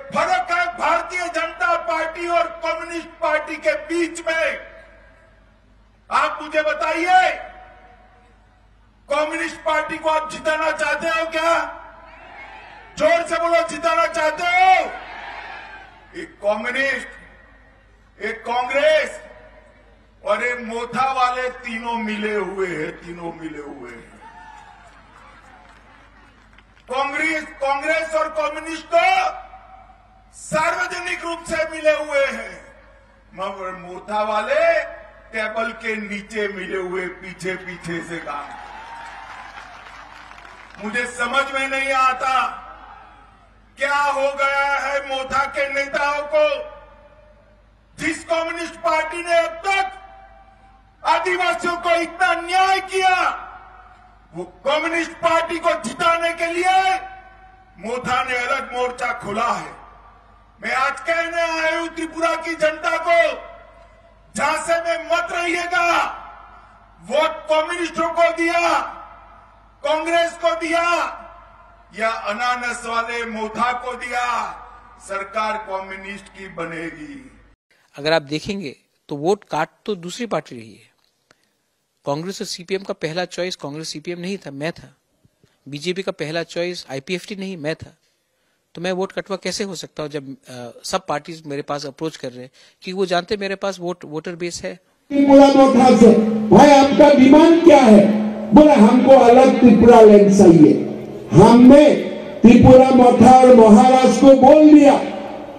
फर्क है भारतीय जनता पार्टी और कम्युनिस्ट पार्टी के बीच में। आप मुझे बताइए, कम्युनिस्ट पार्टी को आप जिताना चाहते हो क्या? जोर से बोलो, जिताना चाहते हो? एक कम्युनिस्ट, एक कांग्रेस और एक मोथा वाले तीनों मिले हुए हैं, तीनों मिले हुए हैं। कांग्रेस और कम्युनिस्ट तो सार्वजनिक रूप से मिले हुए हैं, मगर मोथा वाले टेबल के नीचे मिले हुए, पीछे पीछे से काम। मुझे समझ में नहीं आता क्या हो गया है मोथा के नेताओं को। जिस कम्युनिस्ट पार्टी ने अब तक आदिवासियों को इतना अन्याय किया, वो कम्युनिस्ट पार्टी को जिताने के लिए मोथा ने अलग मोर्चा खोला है। मैं आज कहने आया हूं त्रिपुरा की जनता को, झांसे में मत रहिएगा। वोट कम्युनिस्टों को दिया, कांग्रेस को दिया या अनानस वाले मोथा को दिया, सरकार कम्युनिस्ट की बनेगी। अगर आप देखेंगे तो वोट काट तो दूसरी पार्टी रही है। कांग्रेस और सीपीएम का पहला चॉइस कांग्रेस सीपीएम नहीं था, मैं था। बीजेपी का पहला चॉइस आईपीएफटी नहीं, मैं था। तो मैं वोट कटवा कैसे हो सकता हूं जब सब पार्टीज मेरे पास अप्रोच कर रहे हैं, क्योंकि वो जानते मेरे पास वोटर बेस है। त्रिपुरा मोथा से भाई आपका डिमांड क्या है? बोले हमको अलग त्रिपुरा लैंड चाहिए। हमने त्रिपुरा मोथा और महाराष्ट्र को बोल दिया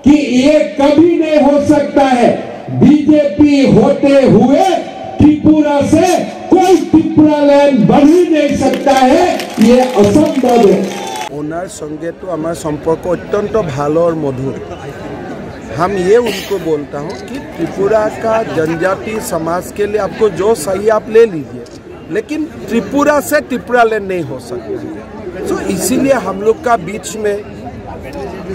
कि ये कभी नहीं हो सकता है। बीजेपी होते हुए त्रिपुरा से कोई त्रिपुरा लैंड बन ही नहीं सकता है, ये असंभव है। ओनार संगे तो हमारा संपर्क अत्यंत भालो और मधुर। हम ये उनको बोलता हूँ कि त्रिपुरा का जनजाति समाज के लिए आपको जो सही आप ले लीजिए, लेकिन त्रिपुरा से त्रिपुरा लैंड नहीं हो सकता। तो इसीलिए हम लोग का बीच में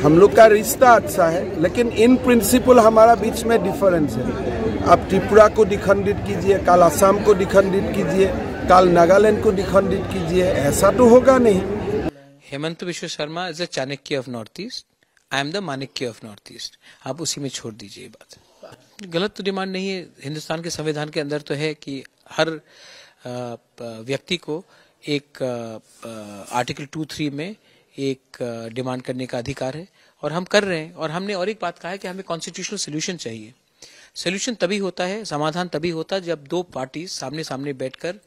हम लोग का रिश्ता अच्छा है, लेकिन इन प्रिंसिपल हमारा बीच में डिफरेंस है। आप त्रिपुरा को डिखंडित कीजिए, कल असम को डिखंडित कीजिए, कल नागालैंड को डिखंडित कीजिए, ऐसा तो होगा नहीं। Hemant Biswa Sharma is a Chanakya of north east, I am the Manikya of north east. आप उसी में छोड़ दीजिए बात। गलत तो डिमांड नहीं है। हिंदुस्तान के संविधान के अंदर तो है कि हर व्यक्ति को एक आर्टिकल 2(3) में एक डिमांड करने का अधिकार है, और हम कर रहे हैं। और हमने और एक बात कहा है कि हमें कॉन्स्टिट्यूशनल सोल्यूशन चाहिए। सोल्यूशन तभी होता है, समाधान तभी होता है जब दो पार्टी सामने सामने बैठकर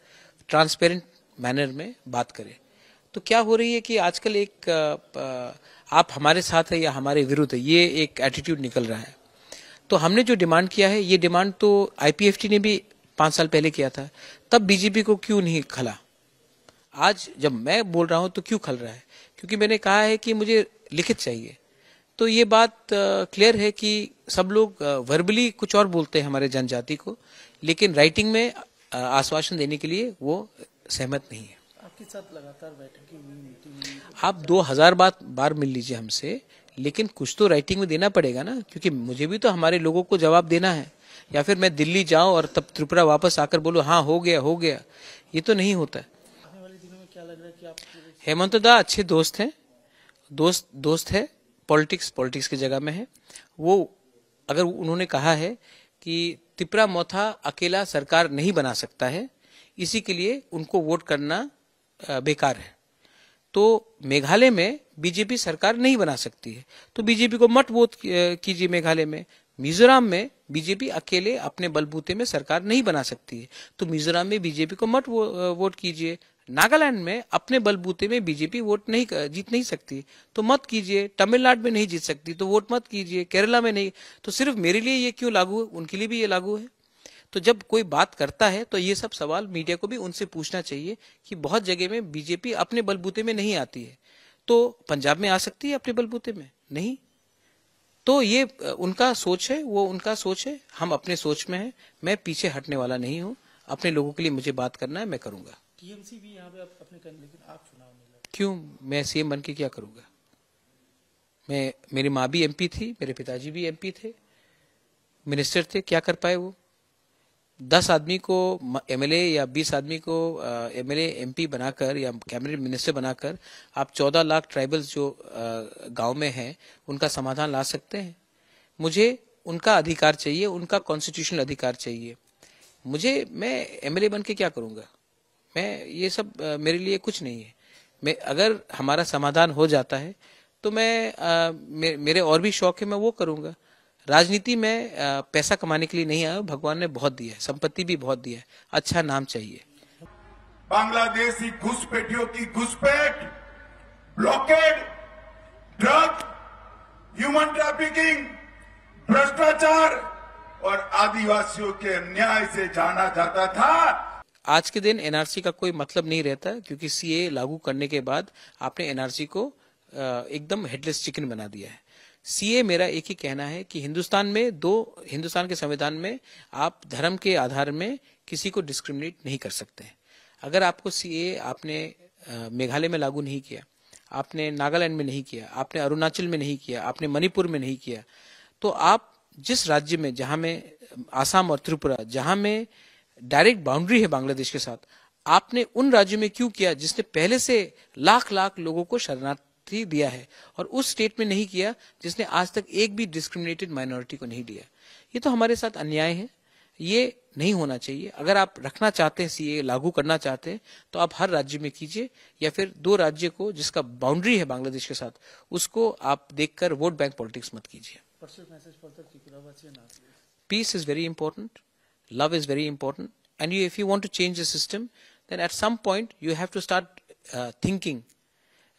ट्रांसपेरेंट मैनर में बात करें। तो क्या हो रही है कि आजकल एक आप हमारे साथ है या हमारे विरुद्ध है, ये एक एटीट्यूड निकल रहा है। तो हमने जो डिमांड किया है, ये डिमांड तो आईपीएफटी ने भी 5 साल पहले किया था, तब बीजेपी को क्यों नहीं खला? आज जब मैं बोल रहा हूं तो क्यों खल रहा है? क्योंकि मैंने कहा है कि मुझे लिखित चाहिए। तो ये बात क्लियर है कि सब लोग वर्बली कुछ और बोलते हैं हमारे जनजाति को, लेकिन राइटिंग में आश्वासन देने के लिए वो सहमत नहीं है। आपके साथ लगातार बैठक की मीटिंग, आप 2000 बार मिल लीजिए हमसे, लेकिन कुछ तो राइटिंग में देना पड़ेगा ना, क्योंकि मुझे भी तो हमारे लोगों को जवाब देना है। या फिर मैं दिल्ली जाऊं और तब त्रिपुरा वापस आकर बोलूं हाँ हो गया, ये तो नहीं होता है। आने वाले दिनों में क्या लग रहा है कि आप हेमंत दा अच्छे दोस्त हैं, दोस्त है, पॉलिटिक्स की जगह में है। वो अगर उन्होंने कहा है कि त्रिपुरा मोथा अकेला सरकार नहीं बना सकता है, इसी के लिए उनको वोट करना बेकार है, तो मेघालय में बीजेपी सरकार नहीं बना सकती है, तो बीजेपी को मत वोट कीजिए मेघालय में। मिजोरम में बीजेपी अकेले अपने बलबूते में सरकार नहीं बना सकती है, तो मिजोरम में बीजेपी को मत वोट कीजिए। नागालैंड में अपने बलबूते में बीजेपी जीत नहीं सकती, तो मत कीजिए। तमिलनाडु में नहीं जीत सकती, तो वोट मत कीजिए। केरला में नहीं, तो सिर्फ मेरे लिए ये क्यों लागू है? उनके लिए भी ये लागू है। तो जब कोई बात करता है तो ये सब सवाल मीडिया को भी उनसे पूछना चाहिए कि बहुत जगह में बीजेपी अपने बलबूते में नहीं आती है, तो पंजाब में आ सकती है अपने बलबूते में? नहीं। तो ये उनका सोच है, वो उनका सोच है, हम अपने सोच में हैं। मैं पीछे हटने वाला नहीं हूं। अपने लोगों के लिए मुझे बात करना है, मैं करूंगा। टीएमसी भी यहाँ पे अपने करने, लेकिन आप चुनाव में लड़े क्यों? मैं सीएम बन के क्या करूंगा? मेरी माँ भी एमपी थी, मेरे पिताजी भी एमपी थे, मिनिस्टर थे, क्या कर पाए वो? 10 आदमी को एमएलए या 20 आदमी को एमएलए एमपी बनाकर या कैबिनेट मिनिस्टर बनाकर आप 14 लाख ट्राइबल्स जो गांव में हैं उनका समाधान ला सकते हैं? मुझे उनका अधिकार चाहिए, उनका कॉन्स्टिट्यूशनल अधिकार चाहिए। मैं एमएलए बन के क्या करूंगा? मैं ये सब मेरे लिए कुछ नहीं है। मैं अगर हमारा समाधान हो जाता है तो मेरे और भी शौक है, मैं वो करूंगा। राजनीति में पैसा कमाने के लिए नहीं आया, भगवान ने बहुत दिया है, संपत्ति भी बहुत दिया है, अच्छा नाम चाहिए। बांग्लादेशी घुसपैठियों की घुसपैठ, ब्लॉकेड, ड्रग, ह्यूमन ट्रैफिकिंग, भ्रष्टाचार और आदिवासियों के अन्याय से जाना जाता था। आज के दिन एनआरसी का कोई मतलब नहीं रहता, क्योंकि सीए लागू करने के बाद आपने एनआरसी को एकदम हेडलेस चिकन बना दिया है। सीए, मेरा एक ही कहना है कि हिंदुस्तान के संविधान में आप धर्म के आधार में किसी को डिस्क्रिमिनेट नहीं कर सकते हैं। अगर आपको सीए आपने मेघालय में लागू नहीं किया, आपने नागालैंड में नहीं किया, आपने अरुणाचल में नहीं किया, आपने मणिपुर में नहीं किया, तो आप जिस राज्य में, जहां में आसाम और त्रिपुरा, जहां में डायरेक्ट बाउंड्री है बांग्लादेश के साथ, आपने उन राज्यों में क्यों किया जिसने पहले से लाख लाख लोगों को शरणार्थी दिया है, और उस स्टेट में नहीं किया जिसने आज तक एक भी डिस्क्रिमिनेटेड माइनॉरिटी को नहीं दिया? ये तो हमारे साथ अन्याय है, ये नहीं होना चाहिए। अगर आप रखना चाहते हैं, सीए लागू करना चाहते हैं, तो आप हर राज्य में कीजिए, या फिर 2 राज्य को जिसका बाउंड्री है बांग्लादेश के साथ, उसको आप देखकर वोट बैंक पॉलिटिक्स मत कीजिए। Peace is very important. Love is very important. And if you want to change the system, then at some point you have to start thinking.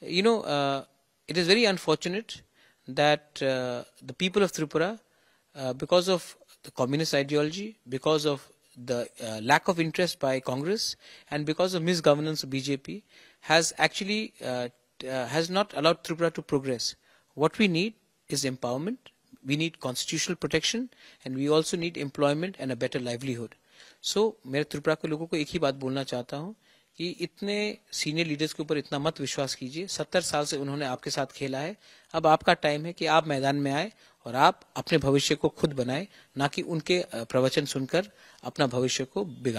It is very unfortunate that the people of Tripura, because of the communist ideology, because of the lack of interest by Congress, and because of misgovernance of BJP, has actually has not allowed Tripura to progress. What we need is empowerment. We need constitutional protection, and we also need employment and a better livelihood. So, मेरे त्रिपुरा के लोगों को एक ही बात बोलना चाहता हूँ कि इतने सीनियर लीडर्स के ऊपर इतना मत विश्वास कीजिए। 70 साल से उन्होंने आपके साथ खेला है। अब आपका टाइम है कि आप मैदान में आए और आप अपने भविष्य को खुद बनाएं, ना कि उनके प्रवचन सुनकर अपना भविष्य को बिगाड़ें।